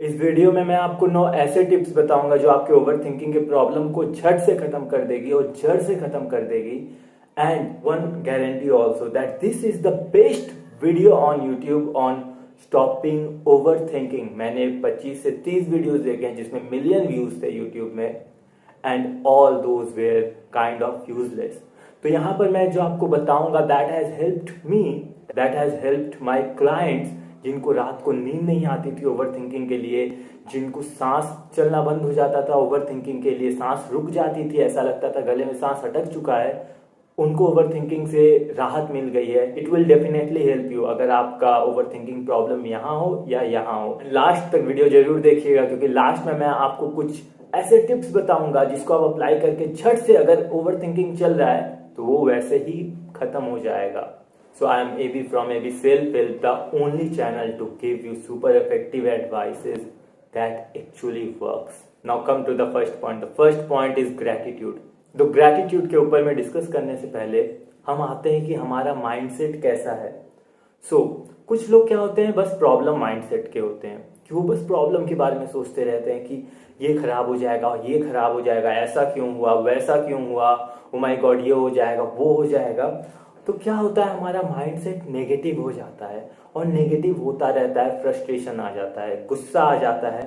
इस वीडियो में मैं आपको 9 ऐसे टिप्स बताऊंगा जो आपके ओवर थिंकिंग के प्रॉब्लम को झट से खत्म कर देगी और जड़ से खत्म कर देगी। And one guarantee also that this is the best video on YouTube on stopping over thinking. मैंने 25 से 30 वीडियोस देखे हैं जिसमें मिलियन व्यूज थे यूट्यूब में, and all those were kind of useless. तो यहां पर मैं जो आपको बताऊंगा that has helped me, that has helped my clients, जिनको रात को नींद नहीं आती थी ओवर थिंकिंग के लिए, जिनको सांस चलना बंद हो जाता था ओवर थिंकिंग के लिए, सांस रुक जाती थी, ऐसा लगता था गले में सांस अटक चुका है, उनको ओवर थिंकिंग से राहत मिल गई है। It will definitely help you अगर आपका ओवर थिंकिंग प्रॉब्लम यहाँ हो या यहाँ हो। लास्ट तक वीडियो जरूर देखिएगा क्योंकि लास्ट में मैं आपको कुछ ऐसे टिप्स बताऊंगा जिसको आप अप्लाई करके झट से, अगर ओवर थिंकिंग चल रहा है तो वो वैसे ही खत्म हो जाएगा। So I am AB from AB Self Help, the only channel to give you super effective advices that actually works. Now come to the first point. The first point is gratitude. तो gratitude के ऊपर में discuss करने से पहले हम आते हैं कि हमारा माइंडसेट कैसा है। कुछ लोग क्या होते हैं, बस प्रॉब्लम माइंडसेट के होते हैं कि वो बस प्रॉब्लम के बारे में सोचते रहते हैं कि ये खराब हो जाएगा, ये खराब हो जाएगा, ऐसा क्यों हुआ, वैसा क्यों हुआ, ओ माय गॉड ये हो जाएगा, वो हो जाएगा। तो क्या होता है, हमारा माइंडसेट नेगेटिव हो जाता है और नेगेटिव होता रहता है, फ्रस्ट्रेशन आ जाता है, गुस्सा आ जाता है,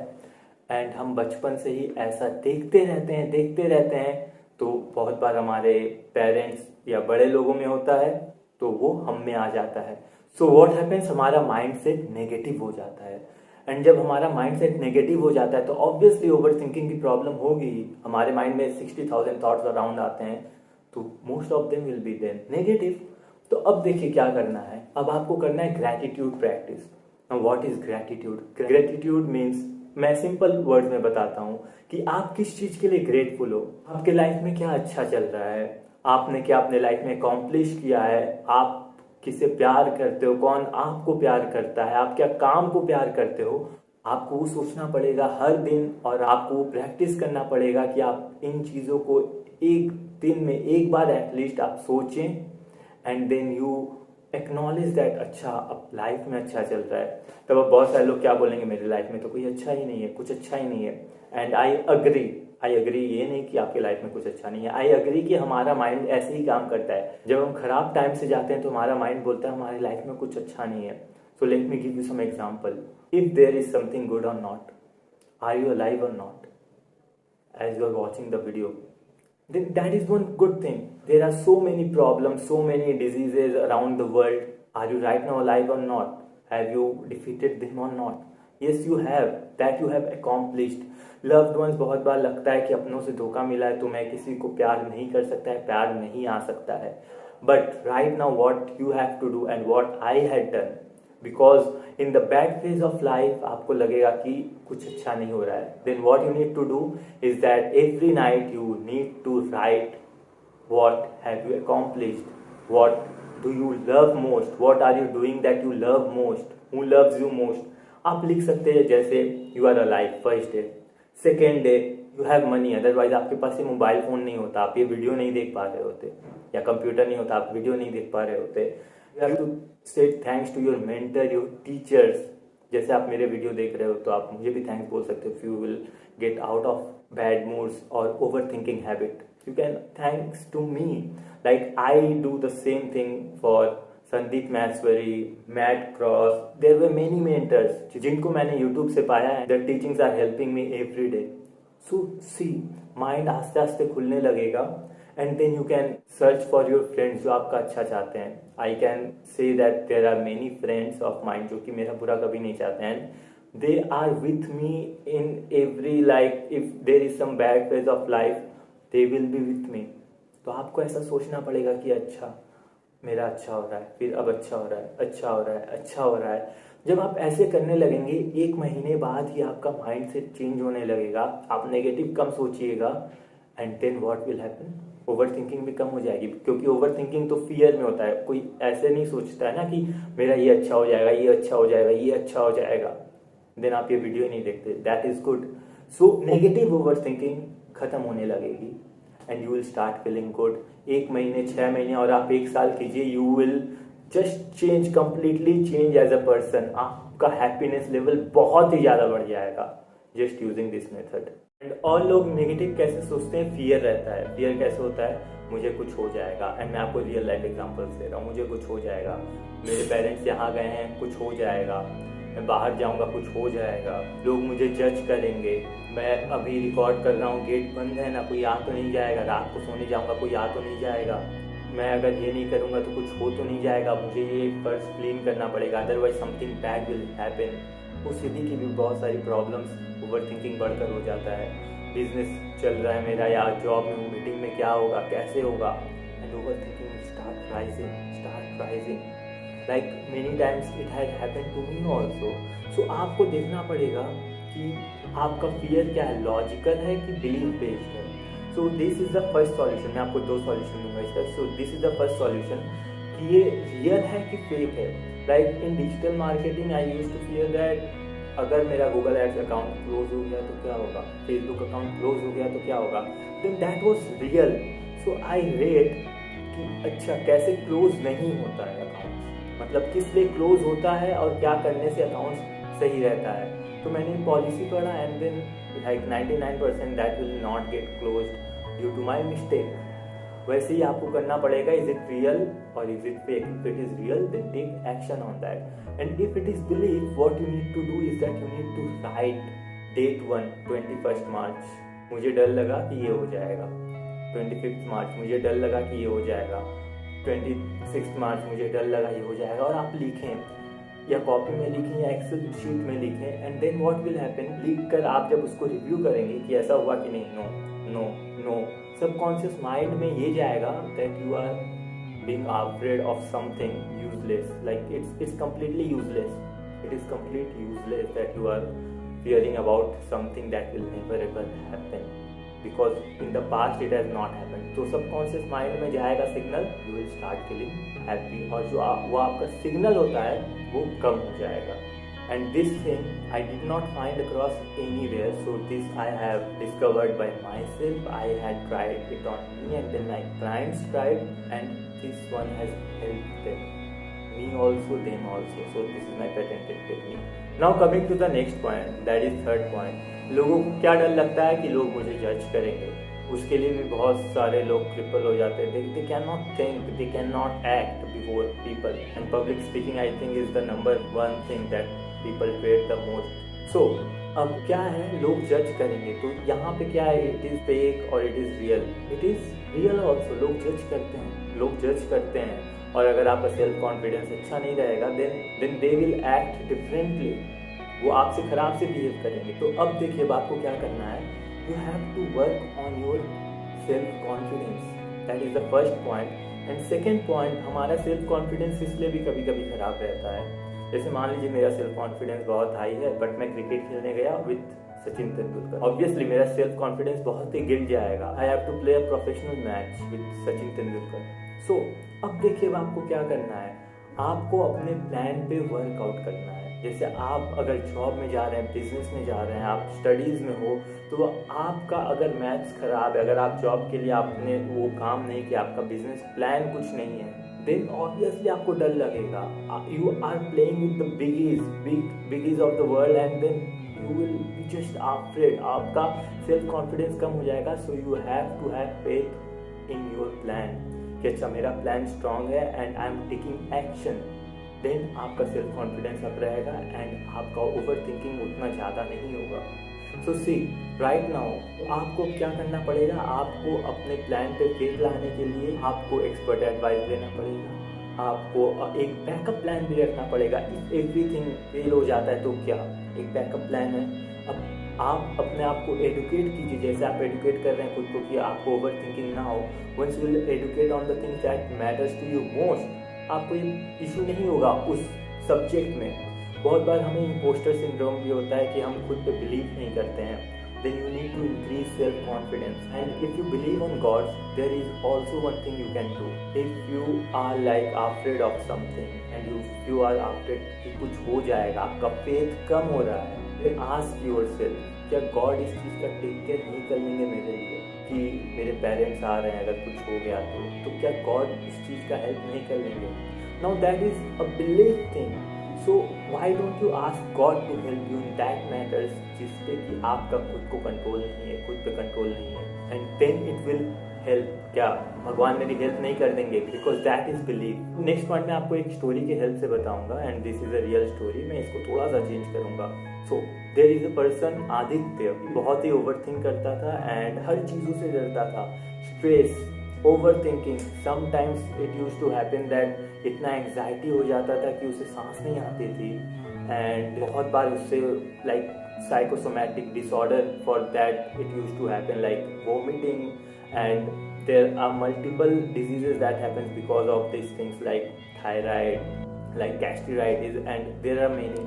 एंड हम बचपन से ही ऐसा देखते रहते हैं। तो बहुत बार हमारे पेरेंट्स या बड़े लोगों में होता है तो वो हम में आ जाता है। सो व्हाट हैपेंस, हमारा माइंडसेट नेगेटिव हो जाता है, एंड जब हमारा माइंडसेट नेगेटिव हो जाता है तो ऑब्वियसली ओवर थिंकिंग की प्रॉब्लम होगी ही। हमारे माइंड में 60,000 थॉट्स अराउंड आते हैं तो most of them will be then negative. तो अब देखिए क्या करना है, अब आपको करना है gratitude practice. What is gratitude? Gratitude means, मैं सिंपल वर्ड में बताता हूं कि आप किस चीज के लिए ग्रेटफुल हो, आपके लाइफ में क्या अच्छा चल रहा है, आपने क्या अपने लाइफ में अकॉम्प्लिश किया है, आप किसे प्यार करते हो, कौन आपको प्यार करता है, आप क्या काम को प्यार करते हो। आपको वो सोचना पड़ेगा हर दिन और आपको वो प्रैक्टिस करना पड़ेगा कि आप इन चीजों को एक दिन में एक बार एटलीस्ट आप सोचें, and then you acknowledge that अच्छा अब लाइफ में अच्छा चल रहा है। तब अब बहुत सारे लोग क्या बोलेंगे, मेरी लाइफ में तो कोई अच्छा ही नहीं है, कुछ अच्छा ही नहीं है। एंड आई अग्री, ये नहीं कि आपके लाइफ में कुछ अच्छा नहीं है, आई अग्री कि हमारा माइंड ऐसे ही काम करता है। जब हम खराब टाइम से जाते हैं तो हमारा माइंड बोलता है हमारी लाइफ में कुछ अच्छा नहीं है। So let me give you some example. If there is something good और नॉट, आर यू अलाइव और not as you are watching the video, then that is one good thing. There are so many problems, so many diseases around the world. Are you right now alive or not? Have you defeated them or not? Yes, you have. That you have accomplished. Loved ones, बहुत बार लगता है कि अपनों से धोखा मिला है तो मैं किसी को प्यार नहीं कर सकता है, प्यार नहीं आ सकता है। But right now what you have to do and what I had done, because in the bad phase of life आपको लगेगा कि कुछ अच्छा नहीं हो रहा है, then what you need to do is that every night you need to write what have you accomplished, what do you love most, what are you doing that you love most, who loves you most. आप लिख सकते हैं जैसे you are alive first day, second day you have money, otherwise आपके पास ये mobile phone नहीं होता, आप ये वीडियो नहीं देख पा रहे होते, या कंप्यूटर नहीं होता, आप वीडियो नहीं देख पा रहे होते। You have to say thanks to your mentor, your teachers. जैसे आप मेरे वीडियो देख रहे हो तो आप मुझे भी थैंक्स बोल सकते हो। If you will get out of bad moods or overthinking habit, you can thanks to me. Like I do the same thing for Sandeep Maheshwari, Matt Cross. There were many mentors जिनको मैंने YouTube से पाया है। Their teachings are helping me every day. So see, mind आस्ते आस्ते खुलने लगेगा, and then you can search for your friends जो आपका अच्छा चाहते हैं। I can say that there are many friends of mine जो कि मेरा बुरा कभी नहीं चाहते हैं, they are with me in every, like if there is some bad phase of life they will be with me। तो आपको ऐसा सोचना पड़ेगा कि अच्छा मेरा अच्छा हो रहा है, फिर अब अच्छा हो रहा है, अच्छा हो रहा है, अच्छा हो रहा है। जब आप ऐसे करने लगेंगे 1 महीने बाद ही आपका माइंड सेट चेंज होने लगेगा, आप नेगेटिव कम सोचिएगा, and then what will happen, over thinking भी कम हो जाएगी। क्योंकि ओवर थिंकिंग तो फियर में होता है, कोई ऐसे नहीं सोचता है ना कि मेरा ये अच्छा हो जाएगा, ये अच्छा हो जाएगा, ये अच्छा हो जाएगा, देन आप ये वीडियो नहीं देखते। That is good. So negative over thinking खत्म होने लगेगी and you will start feeling good. 1 महीने, 6 महीने और आप 1 साल कीजिए, you will just change, completely change as a person. आपका हैप्पीनेस लेवल बहुत ही ज्यादा बढ़ जाएगा just using this method. And और लोग नेगेटिव कैसे सोचते हैं, फियर रहता है। फियर कैसे होता है, मुझे कुछ हो जाएगा। एंड मैं आपको रियल लाइफ एग्जांपल्स दे रहा हूँ, मुझे कुछ हो जाएगा, मेरे पेरेंट्स यहाँ गए हैं, कुछ हो जाएगा, मैं बाहर जाऊंगा, कुछ हो जाएगा, लोग मुझे जज करेंगे, मैं अभी रिकॉर्ड कर रहा हूँ, गेट बंद है ना, कोई आ तो नहीं जाएगा, रात को सोने जाऊंगा, कोई आ तो नहीं जाएगा, मैं अगर ये नहीं करूंगा तो कुछ हो तो नहीं जाएगा, मुझे ये पर्स क्लीन करना पड़ेगा, otherwise something bad will happen. उस स्थिति की भी बहुत सारी प्रॉब्लम्स, ओवर थिंकिंग बढ़कर हो जाता है। बिजनेस चल रहा है मेरा या जॉब में हूँ, मीटिंग में क्या होगा, कैसे होगा, and over thinking start rising like many times it had happened to me also। so आपको देखना पड़ेगा कि आपका फियर क्या है, लॉजिकल है कि बिलीव बेस्ड है। so this is the first solution। मैं आपको 2 सॉल्यूशन दूंगा इसका। so this is the first solution कि ये रियल है कि फेक है। like in digital marketing I used to fear that अगर मेरा गूगल एड्स अकाउंट क्लोज हो गया तो क्या होगा, फेसबुक अकाउंट क्लोज हो गया तो क्या होगा, then that was real। so I read कि अच्छा कैसे क्लोज नहीं होता है अकाउंट, मतलब किस लिए क्लोज होता है और क्या करने से अकाउंट सही रहता है। तो मैंने पॉलिसी पढ़ा and then like 99% that will not get close due to my mistake. वैसे ही आपको करना पड़ेगा, इज इट रियल और is it fake. If it is real then take action on that, and if it is believe what you need to do is that you need to write date 21 March मुझे डर लगा कि ये हो जाएगा, 25 मार्च मुझे डर लगा कि ये हो जाएगा, 26 मार्च मुझे डर लगा ये हो जाएगा, और आप लिखें या कॉपी में लिखें या एक्सेल शीट में लिखें। And then what will happen, लिख कर आप जब उसको रिव्यू करेंगे कि ऐसा हुआ कि नहीं, नो, सबकॉन्शियस माइंड में ये जाएगा that you are being afraid of something useless, like it's completely useless, it is complete useless that you are fearing about something that will never ever happen because in the past it has not happened। तो subconscious mind में जाएगा signal, you will start feeling happy, और जो वो आपका signal होता है वो कम हो जाएगा। And this thing I did not find across anywhere, so this I have discovered by my self. I had tried it on me and then my clients tried and this one has helped them, me also, them also। so this is my patented technique। now coming to the next point, that is third point। लोगों को क्या डर लगता है कि लोग मुझे जज करेंगे, उसके लिए भी बहुत सारे लोग क्रिपल हो जाते हैं। they cannot think, they cannot act before people, and public speaking I think is the number one thing that people fear the most। so अब क्या है, लोग जज करेंगे, तो यहाँ पे क्या है, इट इज फेक और it is real. It is real also, लोग जज करते हैं, लोग जज करते हैं, और अगर आपका सेल्फ कॉन्फिडेंस अच्छा नहीं रहेगा then they will act differently, वो आपसे खराब से बिहेव करेंगे। तो अब देखिए आपको क्या करना है, you have to work on your self confidence, that is the first point. And second point, हमारा सेल्फ कॉन्फिडेंस इसलिए भी कभी कभी खराब रहता है, जैसे मान लीजिए मेरा सेल्फ कॉन्फिडेंस बहुत हाई है बट मैं क्रिकेट खेलने गया विथ सचिन तेंदुलकर, ऑब्वियसली मेरा सेल्फ कॉन्फिडेंस बहुत ही गिर जाएगा। I have to play a professional match with Sachin Tendulkar. So अब देखिए आपको क्या करना है, आपको अपने प्लान पे वर्कआउट करना है। जैसे आप अगर जॉब में जा रहे हैं, बिजनेस में जा रहे हैं, आप स्टडीज में हो, तो आपका अगर मैथ्स खराब है, अगर आप जॉब के लिए आपने वो काम नहीं किया, आपका बिजनेस प्लान कुछ नहीं है, देन ऑब्वियसली आपको डर लगेगा। You are playing with the biggies of the world and then you will be just afraid, आपका सेल्फ कॉन्फिडेंस कम हो जाएगा। So you have to have faith in your plan कि अच्छा मेरा प्लान स्ट्रांग है and I am taking action, then आपका self confidence up रहेगा एंड आपका ओवर थिंकिंग उतना ज़्यादा नहीं होगा। सो सी राइट नाउ आपको क्या करना पड़ेगा, आपको अपने प्लान पे फेथ लाने के लिए आपको एक्सपर्ट एडवाइस लेना पड़ेगा, आपको एक बैकअप प्लान भी रखना पड़ेगा। इफ एवरीथिंग फेल हो जाता है तो क्या, एक बैकअप प्लान है। अब आप अपने आप को एडुकेट कीजिए, जैसे आप एडुकेट कर रहे हैं खुद को कि आपको ओवर थिंकिंग ना हो। Once you will educate on the things that matters to you most, आपको ये इशू नहीं होगा उस सब्जेक्ट में। बहुत बार हमें इम्पोस्टर सिंड्रोम भी होता है कि हम खुद पे बिलीव नहीं करते हैं। Then you need to increase self confidence and if you believe on God there is also one thing you can do. If you are like afraid of something and you are afraid कि कुछ हो जाएगा, आपका faith कम हो रहा है, then ask yourself क्या God इस चीज़ का टेक केयर नहीं कर लेंगे मेरे लिए, कि मेरे पेरेंट्स आ रहे हैं अगर कुछ हो गया तो क्या गॉड इस चीज़ का हेल्प नहीं कर लेंगे। Now that is a belief thing. So why don't you ask God to help you in that matters जिस पे कि आपका खुद को कंट्रोल नहीं है, खुद पे कंट्रोल नहीं है, and then it will help. क्या भगवान मेरी हेल्प नहीं कर देंगे? Because that is believe. Next point में आपको एक स्टोरी के हेल्प से बताऊंगा, and this is a real story. मैं इसको थोड़ा सा चेंज करूंगा. So there is a person Aditya, बहुत ही ओवरथिंक करता था एंड हर चीजों से डरता था. Stress, overthinking, sometimes it used to happen that इतना एंग्जाइटी हो जाता था कि उसे सांस नहीं आती थी, एंड बहुत बार उससे like psychosomatic disorder for that it used to happen, like vomiting, and there are multiple diseases that happens because of these things like thyroid, like gastritis, and there are many.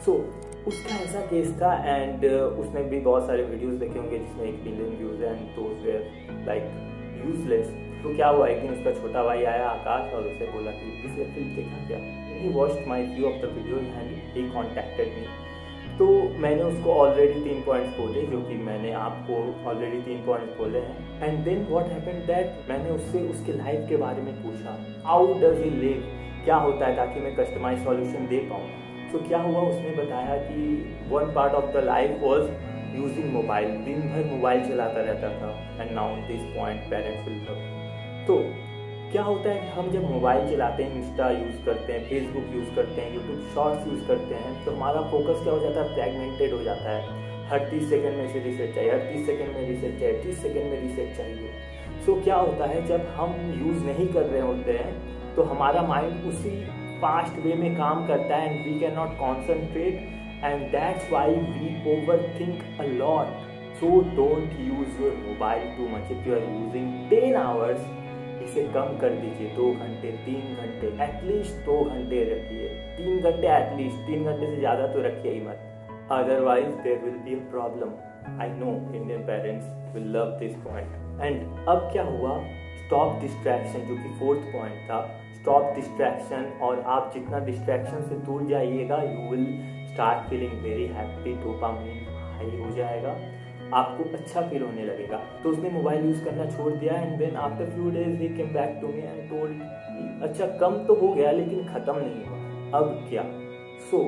So उसका ऐसा case था, and उसने भी बहुत सारे videos देखे होंगे जिसमें 1 बिलियन व्यूज है, and those were like useless. तो क्या हुआ, एक दिन उसका छोटा भाई आया आकाश और उसे बोला कि इस फिल्म देखा क्या. He watched my view of the video and he contacted me. तो मैंने उसको ऑलरेडी 3 पॉइंट्स बोले, जो कि मैंने आपको ऑलरेडी 3 पॉइंट्स बोले हैं. And then what happened that मैंने उससे उसके लाइफ के बारे में पूछा, हाउ डज ही लिव, क्या होता है, ताकि मैं कस्टमाइज सॉल्यूशन दे पाऊँ. तो क्या हुआ, उसने बताया कि one part of the life was using mobile. दिन भर मोबाइल चलाता रहता था. And now this point parents will love. तो क्या होता है कि हम जब मोबाइल चलाते हैं, इंस्टा यूज़ करते हैं, फेसबुक यूज़ करते हैं, यूट्यूब शॉर्ट्स यूज़ करते हैं, तो हमारा फोकस क्या हो जाता है, फ्रैगमेंटेड हो जाता है. हर 30 सेकंड में से रिसेट चाहिए, हर 30 सेकंड में रिसेट चाहिए, 30 सेकंड में रिसेट चाहिए. सो क्या होता है, जब हम यूज़ नहीं कर रहे होते हैं तो हमारा माइंड उसी फास्ट वे में काम करता है, and we can not concentrate, and that's why we over think a lot. So don't use your mobile too much. If you are using 10 hours, इसे कम कर दीजिए, 2 घंटे, 3 घंटे, एटलीस्ट 2 घंटे रखिए. 3 घंटे एटलीस्ट, 3 घंटे से ज़्यादा तो रखिए ही मत, otherwise there will be a problem. I know Indian parents will love this point. And अब क्या हुआ, स्टॉप डिस्ट्रैक्शन, जो कि 4th पॉइंट था. स्टॉप डिस्ट्रैक्शन, और आप जितना डिस्ट्रैक्शन से दूर जाइएगा, you will start feeling very happy. Dopamine high हो जाएगा, आपको अच्छा फील होने लगेगा. तो उसने मोबाइल यूज करना छोड़ दिया, and then after few days ही came back to me and told, अच्छा कम तो हो गया लेकिन खत्म नहीं हुआ, अब क्या. सो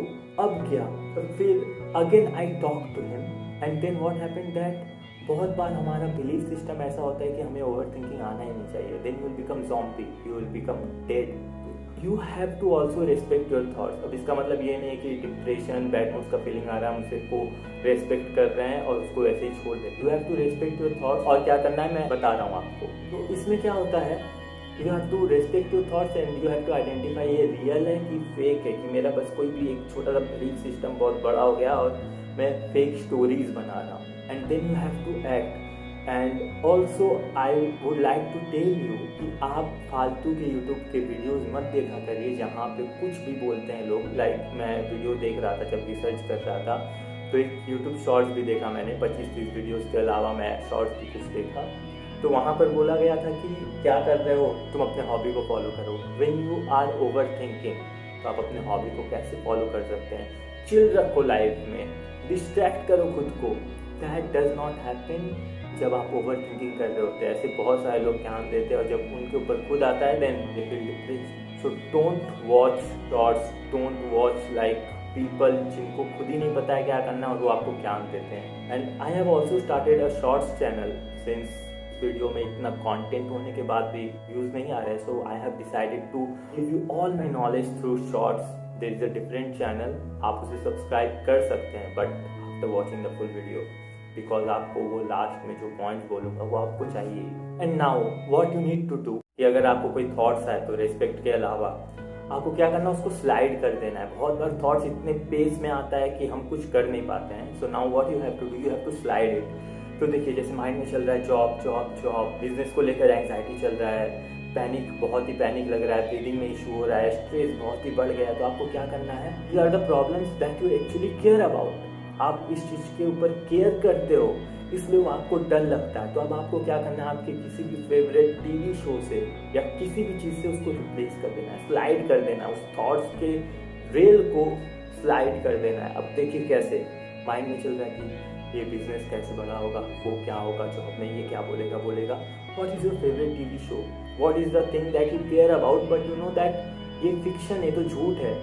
अब क्या, तो फिर again I talk to him, and then what happened that बहुत बार हमारा बिलीफ सिस्टम ऐसा होता है कि हमें ओवर थिंकिंग आना ही नहीं चाहिए. Then you will become zombie, you will become dead. You have to also respect your thoughts. अब इसका मतलब ये नहीं है कि डिप्रेशन, बैड मूड का फीलिंग आ रहा है, हम उसे को रेस्पेक्ट कर रहे हैं और उसको ऐसे ही छोड़ दें. You have to respect your thoughts, और क्या करना है मैं बता रहा हूँ आपको. तो इसमें क्या होता है, you have to respect your thoughts, and you have to identify ये रियल है कि फेक है, कि मेरा बस कोई भी एक छोटा सा बिलीफ सिस्टम बहुत बड़ा हो गया और मैं फेक स्टोरीज बना रहा हूँ. And then you have to act. And also I would like to tell you कि आप फालतू के यूट्यूब के वीडियोस मत देखा करिए जहाँ पे कुछ भी बोलते हैं लोग. लाइक मैं वीडियो देख रहा था जब रिसर्च कर रहा था, तो एक यूट्यूब शॉर्ट्स भी देखा मैंने, 25-30 वीडियोस के अलावा मैं शॉर्ट्स भी कुछ देखा. तो वहाँ पर बोला गया था कि क्या कर रहे हो तुम, अपने हॉबी को फॉलो करो. When you are over thinking, तो आप अपने हॉबी को कैसे फॉलो कर सकते हैं. चिल रखो लाइफ में, डिस्ट्रैक्ट करो खुद को. दैट डज नॉट हैपन जब आप ओवर थिंकिंग कर रहे होते हैं. ऐसे बहुत सारे लोग ध्यान देते हैं, और जब उनके ऊपर खुद आता है then they feel depressed. So don't watch shorts, don't watch like people जिनको खुद ही नहीं पता है क्या करना और वो आपको ज्ञान देते हैं. And I have also started a shorts channel. Since video में इतना कंटेंट होने के बाद भी व्यूज नहीं आ रहे, so I have decided to give you all my knowledge through shorts. There is a different channel, आप उसे सब्सक्राइब कर सकते हैं, but after watching the full video, because आपको वो लास्ट में जो पॉइंट बोलूंगा वो आपको चाहिए. And now what you need to do, कि अगर आपको कोई थॉट्स आए तो रेस्पेक्ट के अलावा आपको क्या करना है, उसको स्लाइड कर देना है. बहुत बार थॉट्स इतने पेस में आता है कि हम कुछ कर नहीं पाते हैं. So now what you have to do, you have to slide it. तो देखिए, जैसे माइंड में चल रहा है जॉब जॉब जॉब, बिजनेस को लेकर एंग्जाइटी चल रहा है, पैनिक, बहुत ही पैनिक लग रहा है, ब्रीदिंग में इशू हो रहा है, स्ट्रेस बहुत ही बढ़ गया है, तो आपको क्या करना है, these are the problems that you actually care about. आप इस चीज के ऊपर केयर करते हो, इसलिए वो आपको डर लगता है. तो अब आपको क्या करना है, आपके किसी भी फेवरेट टीवी शो से या किसी भी चीज से उसको रिप्लेस कर देना है, स्लाइड कर देना है, उस थॉट्स के रेल को स्लाइड कर देना है. अब देखिए कैसे माइंड में चल रहा है कि ये बिजनेस कैसे बड़ा होगा, वो क्या होगा जॉब में, ये क्या बोलेगा. What is your favourite TV show, what is the thing that you care about, but you know that ये फिक्शन, ये तो झूठ है,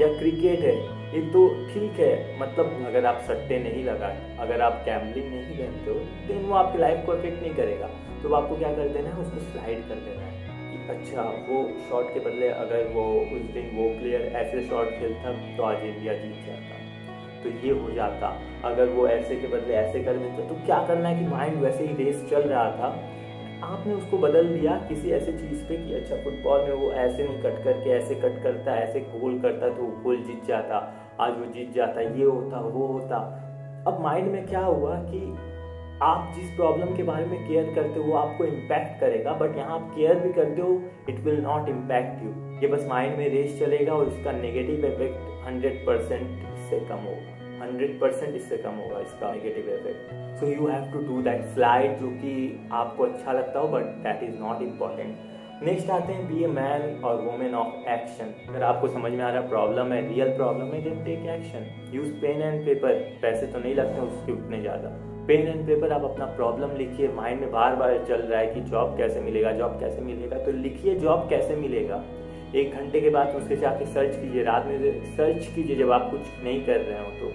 या क्रिकेट है, ये तो ठीक है। मतलब अगर आप सट्टे नहीं लगाए, अगर आप गैम्बलिंग नहीं खेलते हो, देन वो आपकी लाइफ को अफेक्ट नहीं करेगा। तो आपको क्या कर देना है, उसको स्लाइड कर देना है कि अच्छा वो शॉट के बदले अगर वो उस दिन वो प्लेयर ऐसे शॉट खेलता तो आज इंडिया जीत जाता, तो ये हो जाता। अगर वो ऐसे के बदले ऐसे कर देता, तो क्या करना है कि माइंड वैसे ही रेस चल रहा था, आपने उसको बदल दिया किसी ऐसे चीज़ पे कि अच्छा फुटबॉल में वो ऐसे नहीं कट करके ऐसे कट करता, ऐसे गोल करता तो वो गोल जीत जाता, आज वो जीत जाता, ये होता वो होता। अब माइंड में क्या हुआ कि आप जिस प्रॉब्लम के बारे में केयर करते हो वो आपको इम्पैक्ट करेगा, बट यहाँ आप केयर भी करते हो, it will not impact you. ये बस माइंड में रेस चलेगा और इसका नेगेटिव इफेक्ट 100% इससे कम होगा, 100% इससे कम होगा इसका negative effect. So you have to do that slide, जो कि आपको अच्छा लगता हो, but that is not important. Next आते हैं बी ए मैन और वुमेन ऑफ एक्शन। अगर आपको समझ में आ रहा प्रॉब्लम है, रियल प्रॉब्लम है, then take action. Use pen and paper, पैसे तो नहीं लगते उसके उतने ज़्यादा। पेन एंड पेपर, आप अपना प्रॉब्लम लिखिए। माइंड में बार बार चल रहा है कि जॉब कैसे मिलेगा, जॉब कैसे मिलेगा, तो लिखिए जॉब कैसे मिलेगा। 1 घंटे के बाद उसके जाके सर्च कीजिए, रात में सर्च कीजिए जब आप कुछ नहीं कर रहे हो तो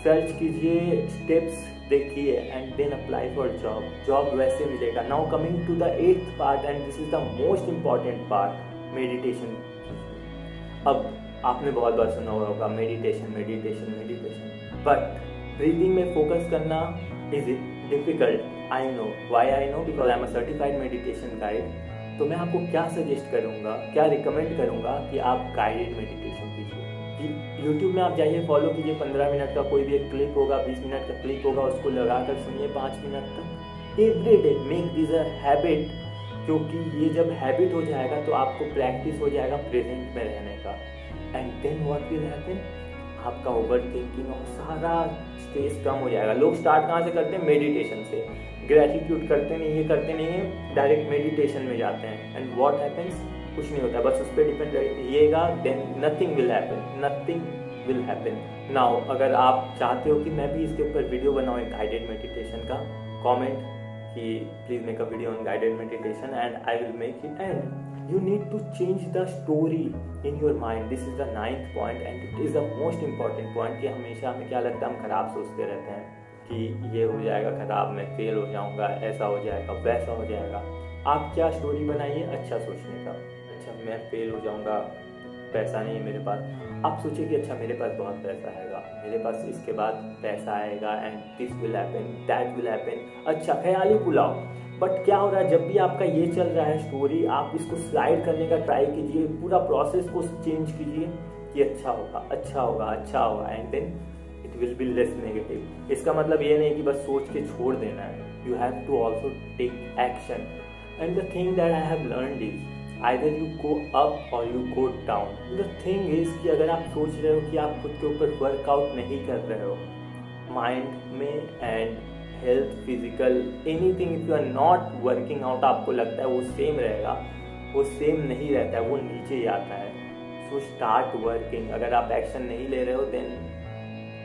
सर्च कीजिए, स्टेप्स देखिए and then apply for job. Job वैसे मिलेगा। Now coming to the 8th part and this is the most important part, meditation. अब आपने बहुत बार सुना होगा meditation meditation meditation, but breathing में फोकस करना is difficult. I know why, I know because I am a certified meditation guide. तो मैं आपको क्या सजेस्ट करूंगा, क्या रिकमेंड करूंगा कि आप गाइडेड मेडिटेशन कीजिए। यूट्यूब में आप जाइए, फॉलो कीजिए, 15 मिनट का कोई भी एक क्लिप होगा, 20 मिनट का क्लिप होगा, उसको लगा कर सुनिए 5 मिनट तक every day. Make this a habit, क्योंकि ये जब हैबिट हो जाएगा तो आपको प्रैक्टिस हो जाएगा प्रेजेंट में रहने का। And then what will happen, आपका ओवर थिंकिंग और सारा स्ट्रेस कम हो जाएगा। लोग स्टार्ट कहाँ से करते हैं, मेडिटेशन से। ग्रेटिट्यूड करते नहीं, ये करते नहीं है, डायरेक्ट मेडिटेशन में जाते हैं एंड व्हाट हैपेंस, कुछ नहीं होता, बस उस पर डिपेंड रहिएगा, then nothing will happen, nothing will happen. Now अगर आप चाहते हो कि मैं भी इसके ऊपर वीडियो बनाऊँ एक गाइडेड मेडिटेशन का, कमेंट कि please make a video on guided meditation and I will make it. And you need to change the story in your mind. This is the 9th point and it is the most important point, कि हमेशा हमें क्या लगता है, हम खराब सोचते रहते हैं कि ये हो जाएगा खराब, मैं फेल हो जाऊंगा, ऐसा हो जाएगा, वैसा हो जाएगा। आप क्या स्टोरी बनाइए अच्छा सोचने का। अच्छा मैं फेल हो जाऊंगा, पैसा नहीं है मेरे पास, आप सोचिए कि अच्छा मेरे पास बहुत पैसा आएगा, मेरे पास इसके बाद पैसा आएगा and this will happen, that will happen. अच्छा ख्याली पुलाव। बट क्या हो रहा है, जब भी आपका ये चल रहा है स्टोरी, आप इसको स्लाइड करने का ट्राई कीजिए, पूरा प्रोसेस को चेंज कीजिए कि अच्छा होगा अच्छा होगा अच्छा होगा, and then it will be less negative. इसका मतलब ये नहीं कि बस सोच के छोड़ देना है, you have to also take action. And the thing that I have learned is either you go up or you go down. The thing is कि अगर आप सोच रहे हो कि आप खुद के ऊपर वर्कआउट नहीं कर रहे हो, माइंड में and health, physical, anything, if you are not working out, आपको लगता है वो सेम रहेगा, वो सेम नहीं रहता है, वो नीचे ही आता है। So start working. अगर आप एक्शन नहीं ले रहे हो then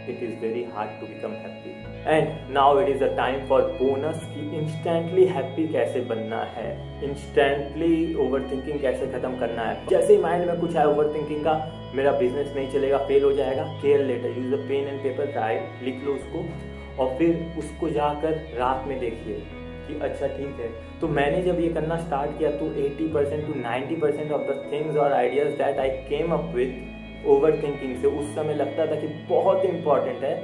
it is very hard to become happy. And now it is a time for bonus कि instantly happy कैसे बनना है, instantly overthinking कैसे खत्म करना है। जैसे ही माइंड में कुछ है overthinking का, मेरा बिजनेस नहीं चलेगा, फेल हो जाएगा, care later, use the pen and paper, write, लिख लो उसको और फिर उसको जाकर रात में देखिए कि अच्छा ठीक है। तो मैंने जब ये करना स्टार्ट किया तो 80% to 90% ऑफ द थिंग्स और ideas that I came up with over thinking से, उस समय लगता था कि बहुत इंपॉर्टेंट है,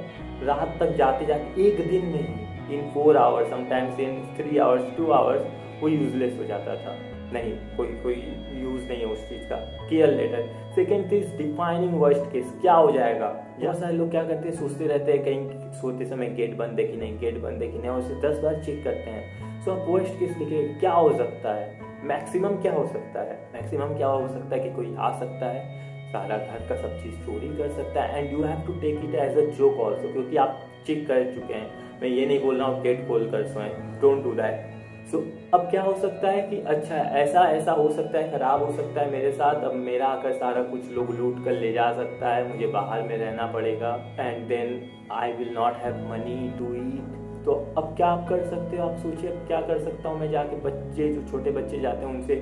रात तक जाते जाते एक दिन नहीं, इन 4 hours, sometimes in 3 hours 2 hours, वो यूजलेस हो जाता था। नहीं, कोई यूज नहीं है उस चीज का। Care later. Second thing, defining worst case, क्या हो जाएगा। बहुत सारे लोग क्या करते हैं, सोचते रहते हैं कहीं सोते समय गेट बंद है कि नहीं, गेट बंद है कि नहीं, और उसे 10 बार चेक करते हैं। सो आप वर्स्ट केस लिखे, क्या हो सकता है, मैक्सिमम क्या हो सकता है, मैक्सिमम क्या हो सकता है कि कोई आ सकता है, सारा घर का सब चीज़ चोरी कर सकता है, and you have to take it as a joke also, क्योंकि आप चेक कर चुके हैं। मैं ये नहीं बोल रहा हूँ गेट खोल कर सोएं, डोंट डू दैट। सो अब क्या हो सकता है कि अच्छा ऐसा हो सकता है, खराब हो सकता है मेरे साथ, अब मेरा आकर सारा कुछ लोग लूट कर ले जा सकता है, मुझे बाहर में रहना पड़ेगा, and then I will not have money to eat. तो अब क्या आप कर सकते हो, आप सोचिए अब क्या कर सकता हूँ मैं, जाके बच्चे जो छोटे बच्चे जाते हैं उनसे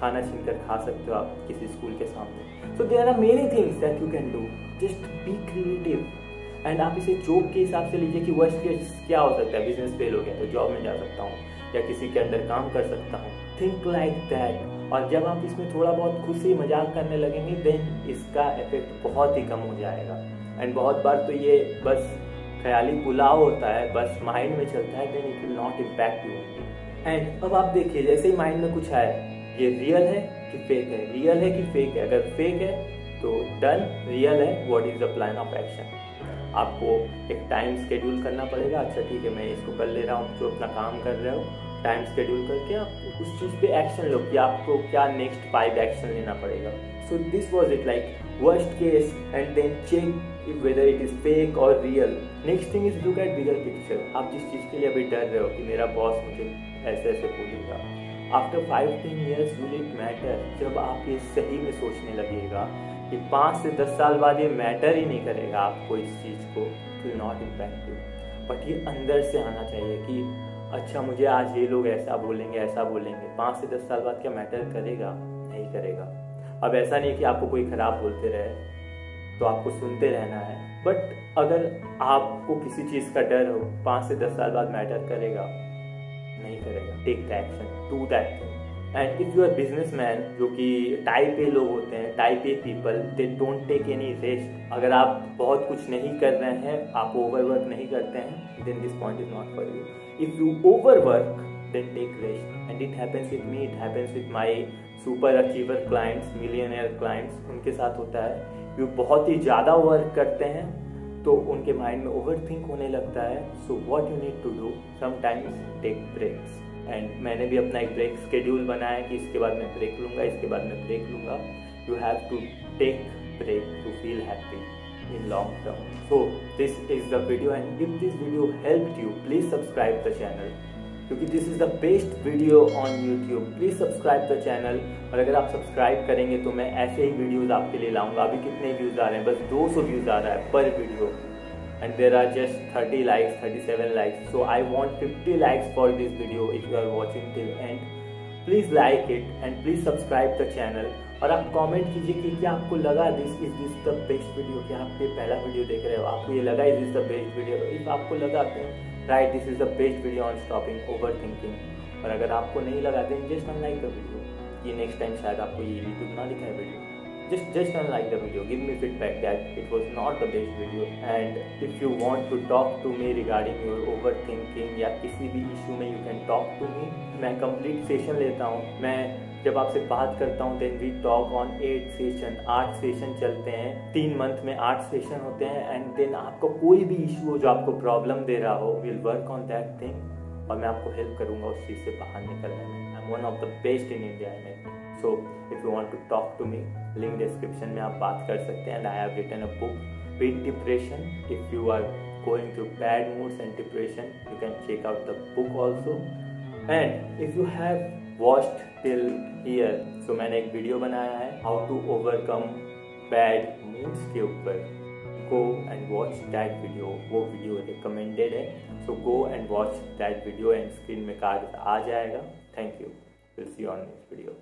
खाना छीन कर खा सकते हो आप किसी स्कूल के सामने। So there are many things that you can do, just be creative. And आप इसे जॉब के हिसाब से लीजिए कि वर्स्ट केस क्या हो सकता है, बिजनेस फेल हो गया तो जॉब में जा सकता हूँ या किसी के अंदर काम कर सकता हूँ। Think like that. और जब आप इसमें थोड़ा बहुत खुशी मजाक करने लगेंगे देन इसका इफेक्ट बहुत ही कम हो जाएगा। एंड बहुत बार तो ये बस ख्याली पुलाव होता है, बस माइंड में चलता है, then it will not impact you. And अब आप देखिए, जैसे ही माइंड में कुछ आए, ये रियल है कि फेक है, रियल है कि फेक है। अगर फेक है तो डन, रियल है what is the plan of action. आपको एक टाइम शेड्यूल करना पड़ेगा। अच्छा ठीक है, मैं इसको कर ले रहा हूँ, जो अपना काम कर रहे हो टाइम शेड्यूल करके आप उस चीज़ पे एक्शन लो कि आपको क्या नेक्स्ट 5 एक्शन लेना पड़ेगा। So this was it, like worst case and then check whether it is fake और real. Next thing is look at bigger picture. आप जिस चीज़ के लिए अभी डर रहे हो कि मेरा बॉस मुझे ऐसे ऐसे बोलेगा, after 5-10 years will it matter. जब आप ये सही में सोचने लगेगा कि 5 से 10 साल बाद ये मैटर ही नहीं करेगा आपको इस चीज़ को, will not impact you. But ये अंदर से आना चाहिए कि अच्छा मुझे आज ये लोग ऐसा बोलेंगे ऐसा बोलेंगे, 5 से 10 साल बाद क्या मैटर करेगा? नहीं करेगा। अब ऐसा नहीं कि आपको कोई खराब बोलते रहे तो आपको सुनते रहना है, बट अगर आपको किसी चीज़ का डर हो 5 से 10 साल बाद मैटर करेगा? नहीं करेगा। Take the action, do that thing. And if you are businessman, जो कि टाइप ए लोग होते हैं, type A people, they don't take any rest. अगर आप बहुत कुछ नहीं कर रहे हैं, आप ओवरवर्क नहीं करते हैं, then this point is not for you. If you overwork then take rest. And it happens with me, it happens with my super achiever clients, millionaire clients. उनके साथ होता है कि वो बहुत ही ज़्यादा वर्क करते हैं तो उनके माइंड में ओवर थिंक होने लगता है। So what you need to do, sometimes take breaks. And मैंने भी अपना एक ब्रेक शेड्यूल बनाया कि इसके बाद मैं ब्रेक लूँगा, इसके बाद मैं ब्रेक लूँगा। You have to take break to feel happy in long term. So this is the video, and if this video helped you, please subscribe the channel, क्योंकि this is the best video on YouTube. Please subscribe the channel। और अगर आप subscribe करेंगे तो मैं ऐसे ही videos आपके लिए लाऊंगा। अभी कितने व्यूज़ आ रहे हैं? बस 200 व्यूज़ आ रहा है पर video, and there are just 30 likes, 37 likes. So I want 50 likes for this video if you are watching till end. Please like it and please subscribe the channel। और आप कमेंट कीजिए कि क्या आपको लगा दिस द बेस्ट वीडियो। क्या आप ये पहला वीडियो देख रहे हो, आपको ये लगा is this the best video? If आपको लगा right, this is the best video on stopping over thinking. और अगर आपको नहीं लगा then just unlike the video. ये नेक्स्ट टाइम शायद आपको ये यूट्यूब ना दिखाए video, just unlike the video, give me feedback that it was not the best video। and if you want to talk to me regarding your overthinking या किसी भी issue में, you can talk to me। मैं complete session लेता हूँ। मैं जब आपसे बात करता हूँ then we talk on 8 session, 8 session चलते हैं। 3 मंथ में 8 सेशन होते हैं। एंड देन आपको कोई भी इशू हो जो आपको प्रॉब्लम दे रहा हो, will work on that thing और मैं आपको हेल्प करूँगा उस चीज़ से बाहर निकलने में। I am one of the best in India in it. So if you want to talk to me, link description में आप बात कर सकते हैं। And I have written a book with depression. If you are going through bad moods and depression, you can check out the book also. And if you have watched till here, so मैंने एक video बनाया है how to overcome bad moods के ऊपर। Go and watch that video. वो video recommended है, so go and watch that video. And screen में card आ जाएगा। Thank you. Will see you on next video.